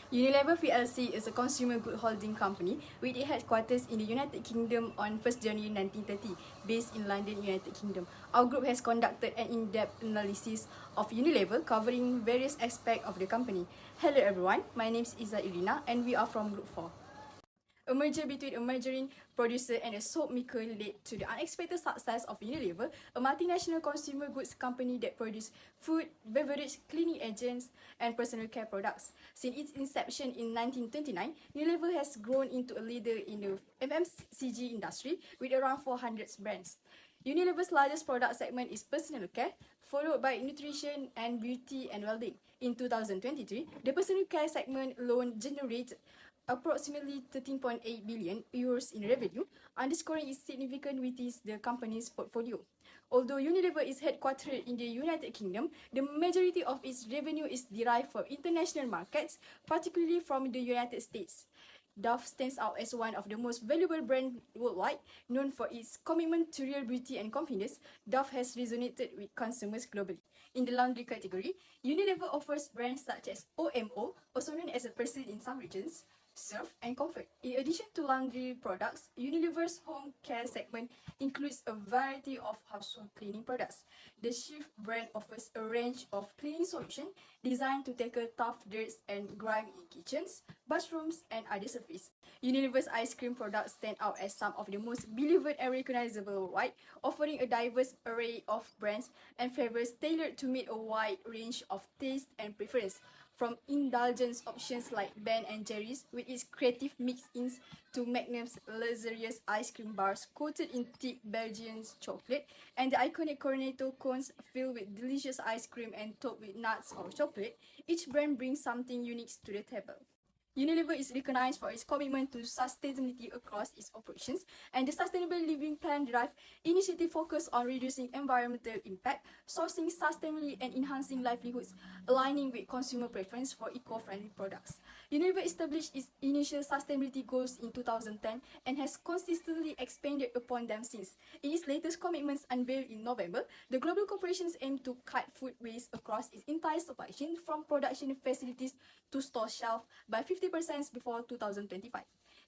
Unilever plc is a consumer good holding company with its headquarters in the United Kingdom on 1st January 1930, based in London, United Kingdom. Our group has conducted an in-depth analysis of Unilever covering various aspects of the company. Hello everyone, my name is Izzat Irina and we are from Group 4. A merger between a margarine producer and a soap maker led to the unexpected success of Unilever, a multinational consumer goods company that produces food, beverage, cleaning agents, and personal care products. Since its inception in 1929, Unilever has grown into a leader in the FMCG industry with around 400 brands. Unilever's largest product segment is personal care, followed by nutrition and beauty and well-being. In 2023, the personal care segment alone generated approximately 13.8 billion euros in revenue, underscoring its significance within the company's portfolio. Although Unilever is headquartered in the United Kingdom, the majority of its revenue is derived from international markets, particularly from the United States. Dove stands out as one of the most valuable brands worldwide. Known for its commitment to real beauty and confidence, Dove has resonated with consumers globally. In the laundry category, Unilever offers brands such as OMO, also known as a Persil in some regions, Surf, and Comfort. In addition to laundry products, Unilever's home care segment includes a variety of household cleaning products. The Shift brand offers a range of cleaning solutions designed to tackle tough dirt and grime in kitchens, bathrooms, and other surfaces. Unilever's ice cream products stand out as some of the most beloved and recognizable worldwide, offering a diverse array of brands and flavors tailored to meet a wide range of tastes and preferences. From indulgence options like Ben and Jerry's with its creative mix-ins to Magnum's luxurious ice cream bars coated in thick Belgian chocolate and the iconic Cornetto cones filled with delicious ice cream and topped with nuts or chocolate, each brand brings something unique to the table. Unilever is recognized for its commitment to sustainability across its operations, and the Sustainable Living Plan Drive initiative focuses on reducing environmental impact, sourcing sustainably, and enhancing livelihoods, aligning with consumer preference for eco-friendly products. Unilever established its initial sustainability goals in 2010 and has consistently expanded upon them since. In its latest commitments unveiled in November, the global corporations aim to cut food waste across its entire supply chain from production facilities to store shelf by 50% before 2025.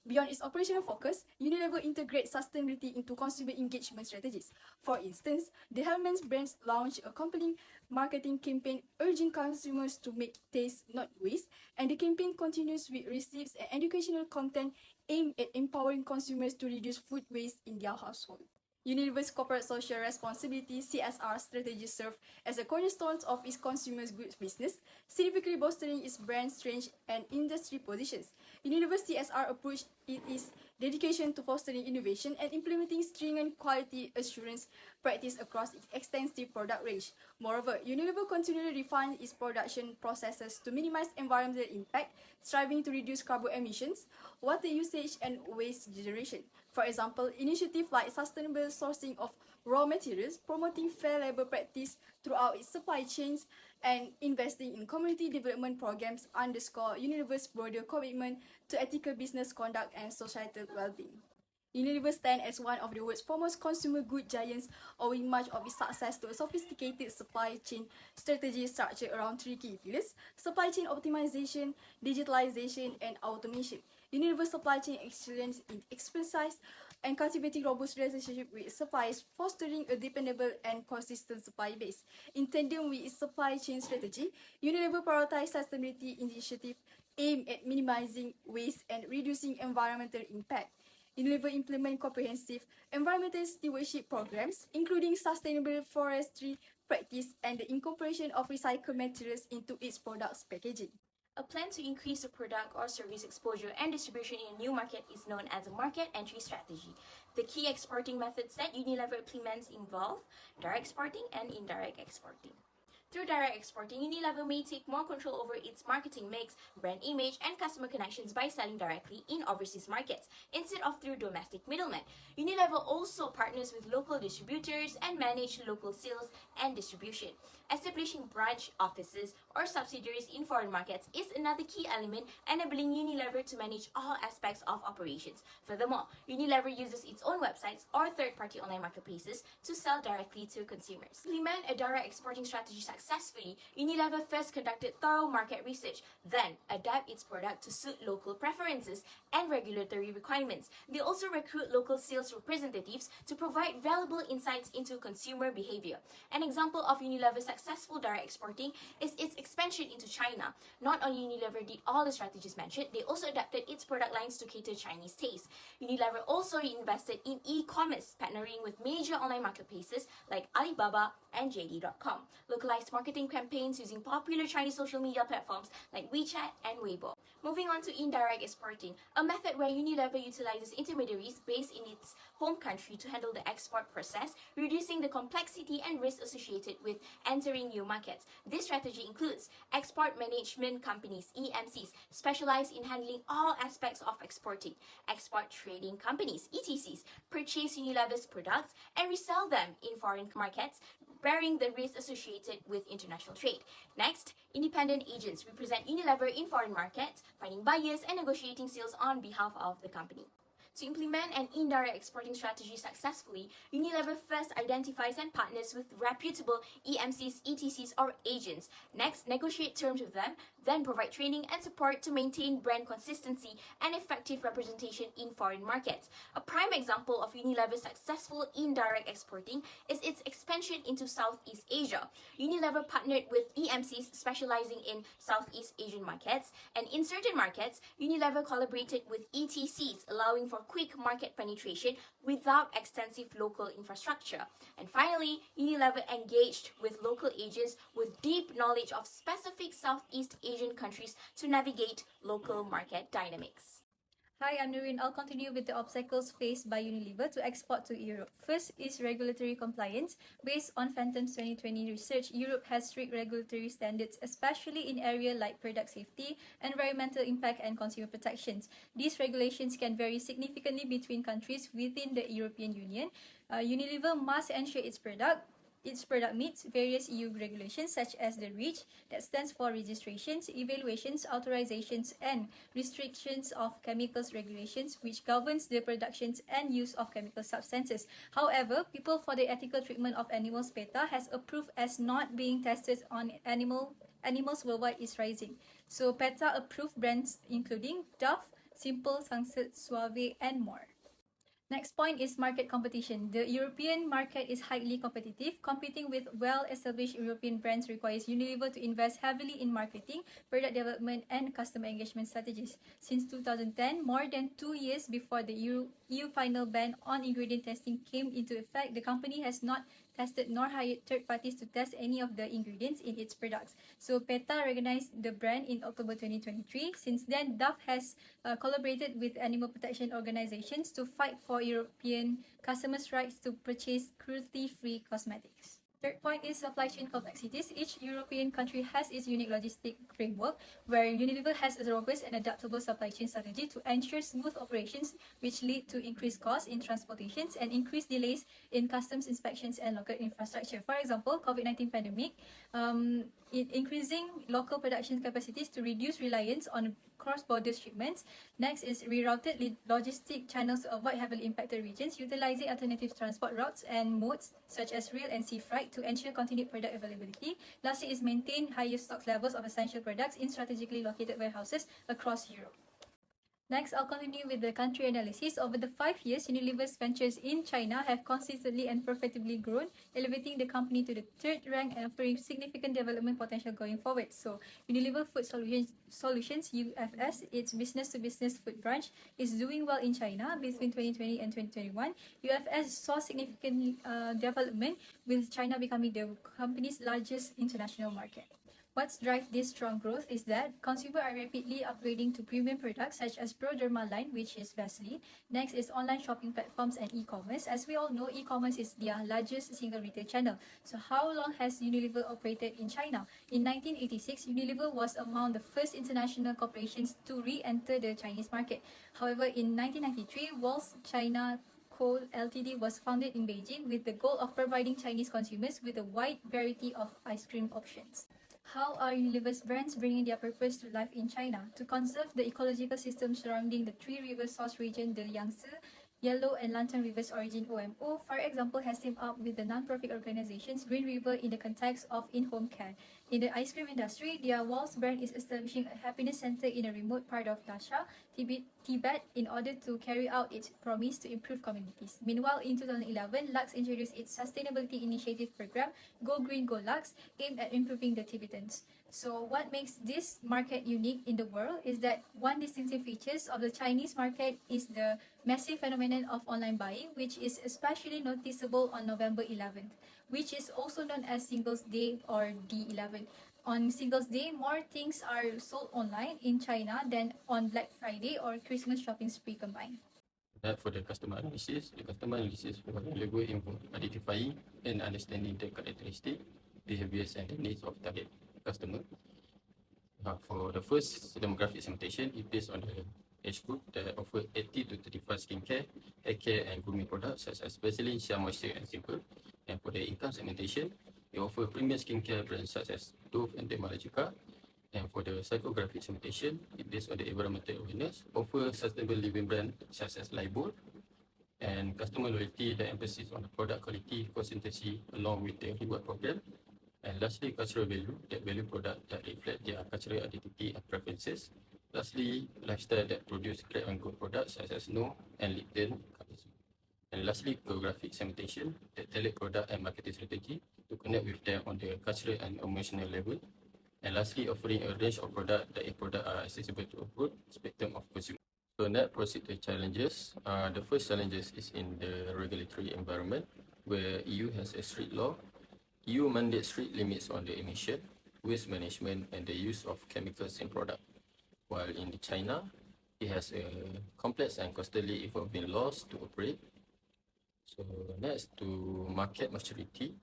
Beyond its operational focus, Unilever integrates sustainability into consumer engagement strategies. For instance, the Hellmann's brands launched a compelling marketing campaign urging consumers to make taste, not waste, and the campaign continues with receipts and educational content aimed at empowering consumers to reduce food waste in their household. Unilever's corporate social responsibility (CSR) strategy serves as a cornerstone of its consumer goods business, significantly bolstering its brand strength and industry positions. Unilever's CSR approach is dedication to fostering innovation and implementing stringent quality assurance practice across its extensive product range. Moreover, Unilever continually refines its production processes to minimize environmental impact, striving to reduce carbon emissions, water usage, and waste generation. For example, initiatives like sustainable sourcing of raw materials, promoting fair labor practice throughout its supply chains, and investing in community development programs underscore Unilever's broader commitment to ethical business conduct and societal well-being. Unilever stands as one of the world's foremost consumer goods giants, owing much of its success to a sophisticated supply chain strategy structured around three key pillars: supply chain optimization, digitalization, and automation. Unilever's supply chain excellence in expertise and cultivating robust relationships with suppliers, fostering a dependable and consistent supply base. In tandem with its supply chain strategy, Unilever prioritizes sustainability initiatives aimed at minimizing waste and reducing environmental impact. Unilever implement comprehensive environmental stewardship programs, including sustainable forestry practice and the incorporation of recycled materials into its products packaging. A plan to increase the product or service exposure and distribution in a new market is known as a market entry strategy. The key exporting methods that Unilever implements involve direct exporting and indirect exporting. Through direct exporting, Unilever may take more control over its marketing mix, brand image, and customer connections by selling directly in overseas markets instead of through domestic middlemen. Unilever also partners with local distributors and manages local sales and distribution. Establishing branch offices or subsidiaries in foreign markets is another key element enabling Unilever to manage all aspects of operations. Furthermore, Unilever uses its own websites or third-party online marketplaces to sell directly to consumers. To implement a direct exporting strategy successfully, successfully, Unilever first conducted thorough market research, then adapt its product to suit local preferences and regulatory requirements. They also recruit local sales representatives to provide valuable insights into consumer behavior. An example of Unilever's successful direct exporting is its expansion into China. Not only Unilever did all the strategies mentioned, they also adapted its product lines to cater Chinese tastes. Unilever also invested in e-commerce, partnering with major online marketplaces like Alibaba and JD.com. Localized marketing campaigns using popular Chinese social media platforms like WeChat and Weibo. Moving on to indirect exporting, a method where Unilever utilizes intermediaries based in its home country to handle the export process, reducing the complexity and risk associated with entering new markets. This strategy includes export management companies, EMCs, specialized in handling all aspects of exporting. Export trading companies, ETCs, purchase Unilever's products and resell them in foreign markets, bearing the risk associated with international trade. Next, independent agents represent Unilever in foreign markets, finding buyers and negotiating sales on behalf of the company. To implement an indirect exporting strategy successfully, Unilever first identifies and partners with reputable EMCs, ETCs, or agents. Next, negotiate terms with them, then provide training and support to maintain brand consistency and effective representation in foreign markets. A prime example of Unilever's successful indirect exporting is its expansion into Southeast Asia. Unilever partnered with EMCs specializing in Southeast Asian markets, and in certain markets, Unilever collaborated with ETCs, allowing for quick market penetration without extensive local infrastructure. And finally, Unilever engaged with local agents with deep knowledge of specific Southeast Asian countries to navigate local market dynamics. Hi, I'm Noreen. I'll continue with the obstacles faced by Unilever to export to Europe. First is regulatory compliance. Based on Phantom's 2020 research, Europe has strict regulatory standards, especially in areas like product safety, environmental impact, and consumer protections. These regulations can vary significantly between countries within the European Union. Unilever must ensure its product meets various EU regulations such as the REACH, that stands for Registrations, Evaluations, Authorizations and Restrictions of Chemicals Regulations, which governs the productions and use of chemical substances. However, People for the Ethical Treatment of Animals PETA has approved as not being tested on animals worldwide is rising. So PETA approved brands including Dove, Simple, Sunset, Suave and more. Next point is market competition. The European market is highly competitive. Competing with well-established European brands requires Unilever to invest heavily in marketing, product development, and customer engagement strategies. Since 2010, more than 2 years before the EU final ban on ingredient testing came into effect, the company has not tested nor hired third parties to test any of the ingredients in its products. So PETA recognized the brand in October 2023. Since then, Dove has collaborated with animal protection organizations to fight for European customers' rights to purchase cruelty-free cosmetics. Third point is supply chain complexities. Each European country has its unique logistic framework, where Unilever has a robust and adaptable supply chain strategy to ensure smooth operations, which lead to increased costs in transportations and increased delays in customs inspections and local infrastructure. For example, COVID-19 pandemic, increasing local production capacities to reduce reliance on cross-border shipments. Next is rerouted logistic channels to avoid heavily impacted regions, utilizing alternative transport routes and modes such as rail and sea freight to ensure continued product availability. Lastly is maintain higher stock levels of essential products in strategically located warehouses across Europe. Next, I'll continue with the country analysis. Over the 5 years, Unilever's ventures in China have consistently and profitably grown, elevating the company to the third rank and offering significant development potential going forward. So, Unilever Food Solutions, UFS, its business-to-business food branch, is doing well in China. Between 2020 and 2021, UFS saw significant development, with China becoming the company's largest international market. What's drives this strong growth is that consumers are rapidly upgrading to premium products such as Pro Derma line, which is Vaseline. Next is online shopping platforms and e-commerce. As we all know, e-commerce is their largest single retail channel. So how long has Unilever operated in China? In 1986, Unilever was among the first international corporations to re-enter the Chinese market. However, in 1993, Walls China Co. Ltd. was founded in Beijing with the goal of providing Chinese consumers with a wide variety of ice cream options. How are Unilever's brands bringing their purpose to life in China? To conserve the ecological system surrounding the Three River Source region, the Yangtze, Yellow and Lantern River's Origin OMO, for example, has teamed up with the non-profit organizations Green River in the context of in-home care. In the ice cream industry, their Walls brand is establishing a happiness center in a remote part of Lhasa, Tibet, in order to carry out its promise to improve communities. Meanwhile, in 2011, Lux introduced its sustainability initiative program, Go Green Go Lux, aimed at improving the Tibetans. So what makes this market unique in the world is that one distinctive features of the Chinese market is the massive phenomenon of online buying, which is especially noticeable on November 11th, which is also known as Singles Day or D11. On Singles Day, more things are sold online in China than on Black Friday or Christmas shopping spree combined. For the customer analysis for Unilever involves identifying and understanding the characteristics, behaviors, and the needs of target customer. For the first demographic segmentation, it based on the age group that offer 80 to 35 skincare, hair care, and grooming products such as Vaseline, Shea Moisture, and Simple. And for the income segmentation, they offer premium skincare brands such as Dove and Dermalogica. And for the psychographic segmentation, it based on the environmental awareness, offer sustainable living brand such as Libor, and customer loyalty that emphasis on the product quality, consistency, along with the reward program. And lastly, cultural value, that value product that reflect their cultural identity and preferences. Lastly, lifestyle that produce great and good products such as Snow and Lipton. And lastly, geographic segmentation that tailor product and marketing strategy to connect with them on the cultural and emotional level. And lastly, offering a range of products that are accessible to a broad spectrum of consumers. So now proceed to challenges. The first challenges is in the regulatory environment where EU has a strict law. EU mandates strict limits on the emission, waste management, and the use of chemicals in product. While in China, it has a complex and constantly evolving laws to operate. So next to market maturity.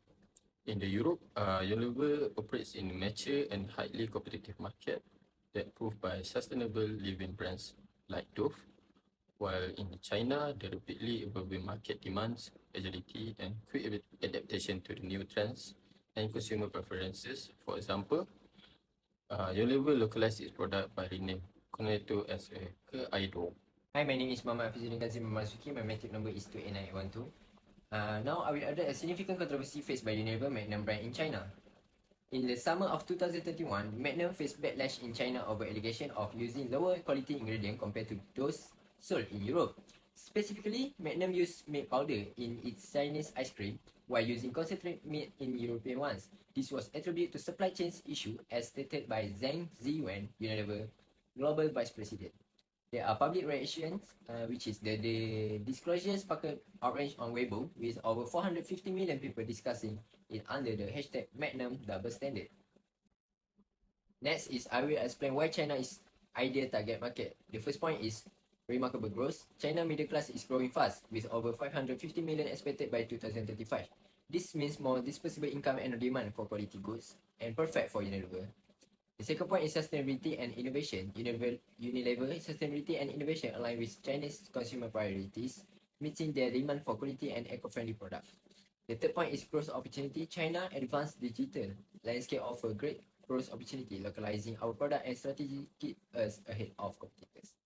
In the Europe, Unilever operates in mature and highly competitive market that proved by sustainable living brands like Dove. While in China, the rapidly evolving market demands agility and quick adaptation to the new trends and consumer preferences. For example, Unilever localized its product by rename Cornetto as a Ke Aido. Hi, my name is Muhammad Hafizuddin Kazim Mamasuki. My metric number is 28912. Now I will address a significant controversy faced by Unilever Magnum brand in China. In the summer of 2021, Magnum faced backlash in China over allegation of using lower quality ingredients compared to those sold in Europe. Specifically, Magnum used milk powder in its Chinese ice cream while using concentrate milk in European ones. This was attributed to supply chain issue as stated by Zhang Ziwen, Unilever Global Vice President. There are public reactions, which is the disclosure sparked outrage on Weibo with over 450 million people discussing it under the hashtag Magnum Double Standard. Next is I will explain why China is ideal target market. The first point is remarkable growth. China middle class is growing fast with over 550 million expected by 2035. This means more disposable income and demand for quality goods and perfect for Unilever. The second point is sustainability and innovation. Unilever sustainability and innovation align with Chinese consumer priorities, meeting their demand for quality and eco-friendly products. The third point is growth opportunity. China advanced digital landscape offer great growth opportunity. Localizing our product and strategy keep us ahead of competitors.